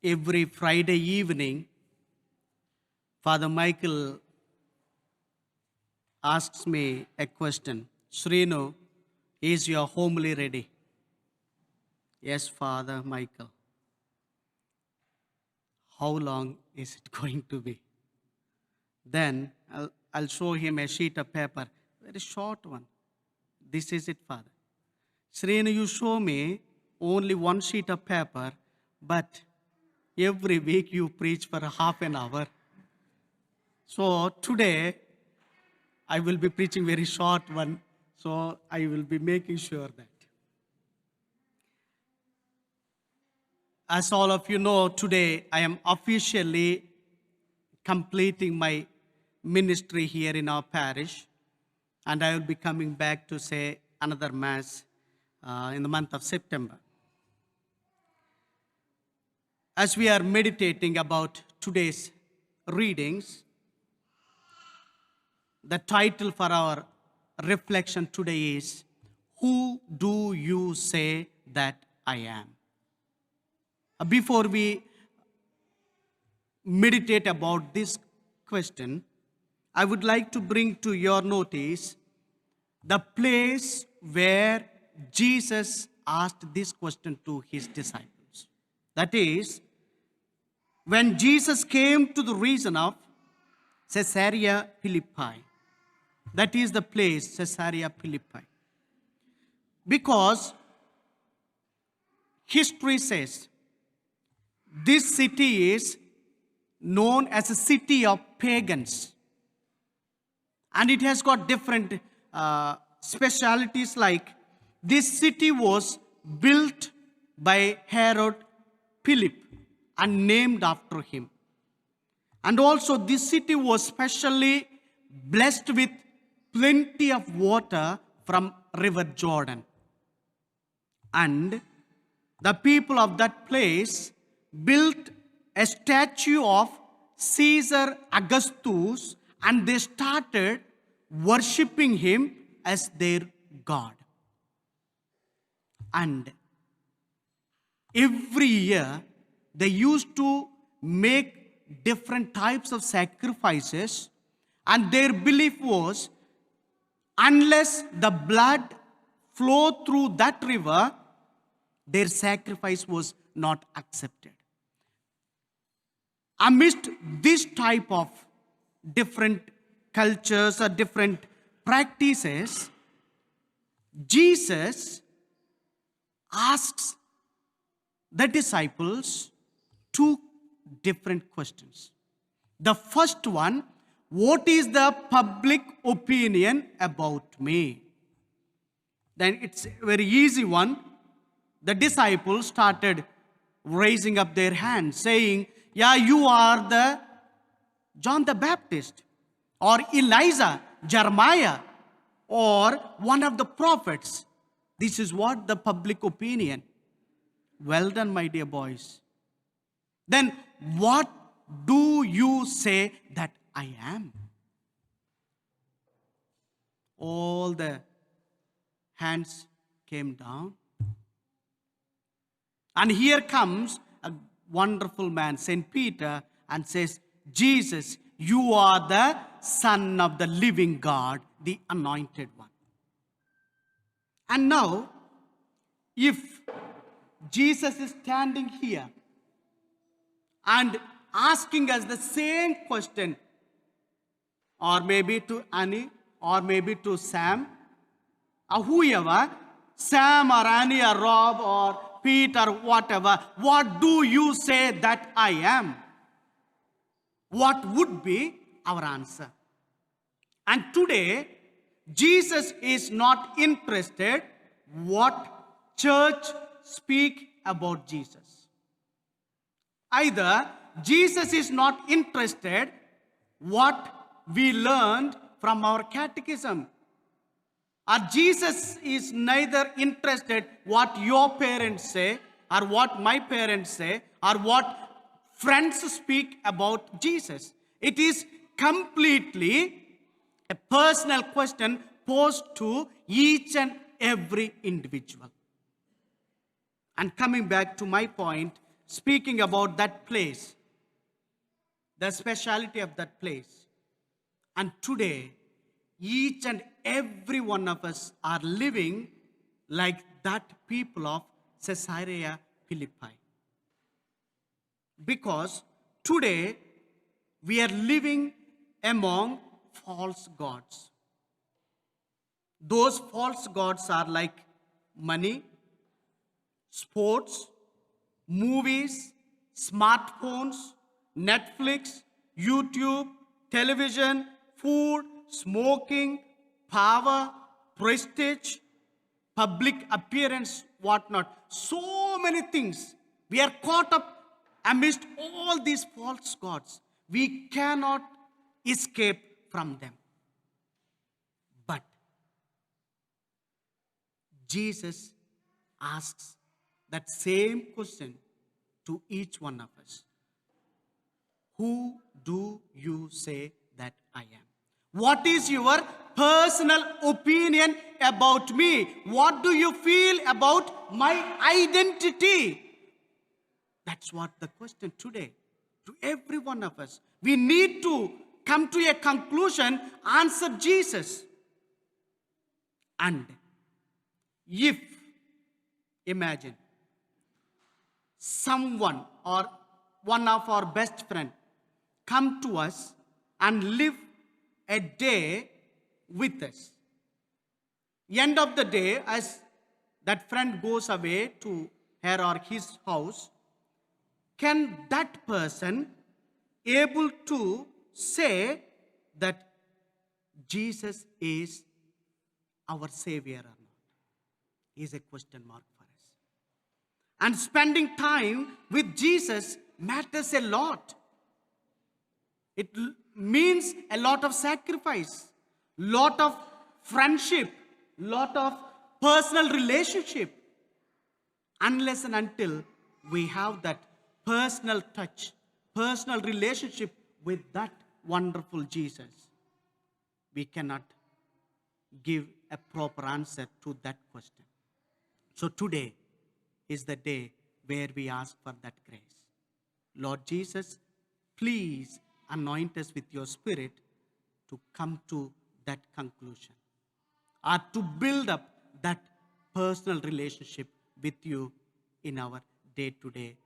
Every Friday evening, Father Michael asks me a question. Srinu, is your homily ready? Yes, Father Michael. How long is it going to be? Then I'll show him a sheet of paper, very short one. This is it, Father. Srinu, you show me only one sheet of paper, but every week you preach for half an hour. So today I will be preaching very short one. So I will be making sure that. As all of you know, today I am officially completing my ministry here in our parish, and I will be coming back to say another Mass in the month of September. As we are meditating about today's readings, the title for our reflection today is, Who do you say that I am? Before we meditate about this question, I would like to bring to your notice the place where Jesus asked this question to his disciples. That is, when Jesus came to the region of Caesarea Philippi. That is the place, Caesarea Philippi. Because history says this city is known as a city of pagans. And it has got different specialities, like this city was built by Herod Philip and named after him. And also this city was specially blessed with plenty of water from River Jordan. And the people of that place built a statue of Caesar Augustus, and they started worshipping him as their god. And every year they used to make different types of sacrifices, and their belief was, unless the blood flowed through that river, their sacrifice was not accepted. Amidst this type of different cultures or different practices, Jesus asks the disciples two different questions. The first one, what is the public opinion about me? Then it's a very easy one. The disciples started raising up their hands, saying, yeah, you are the John the Baptist, or Elijah, Jeremiah, or one of the prophets. This is what the public opinion. Well done, my dear boys. Then what do you say that I am? All the hands came down. And here comes a wonderful man, St. Peter, and says, Jesus, you are the Son of the living God, the Anointed One. And now, if Jesus is standing here and asking us the same question, or maybe to Annie, or maybe to Sam, or whoever, Sam or Annie or Rob or Peter, whatever, what do you say that I am? What would be our answer? And today, Jesus is not interested what church speak about Jesus. Either Jesus is not interested what we learned from our catechism, or Jesus is neither interested what your parents say, or what my parents say, or what friends speak about Jesus. It is completely a personal question posed to each and every individual. And coming back to my point, speaking about that place, the speciality of that place. And today, each and every one of us are living like that people of Caesarea Philippi. Because today, we are living among false gods. Those false gods are like money, sports, movies, smartphones, Netflix, YouTube, television, food, smoking, power, prestige, public appearance, whatnot. So many things. We are caught up amidst all these false gods. We cannot escape from them. But Jesus asks that same question to each one of us. Who do you say that I am? What is your personal opinion about me? What do you feel about my identity? That's what the question today to every one of us. We need to come to a conclusion, answer Jesus. And if, imagine, someone or one of our best friend come to us and live a day with us. End of the day, as that friend goes away to her or his house, can that person able to say that Jesus is our Savior or not? Is a question mark for us. And spending time with Jesus matters a lot. It means a lot of sacrifice, lot of friendship, lot of personal relationship. Unless and until we have that personal touch, personal relationship with that wonderful Jesus, we cannot give a proper answer to that question. So today is the day where we ask for that grace. Lord Jesus, please anoint us with your Spirit to come to that conclusion, or to build up that personal relationship with you in our day-to-day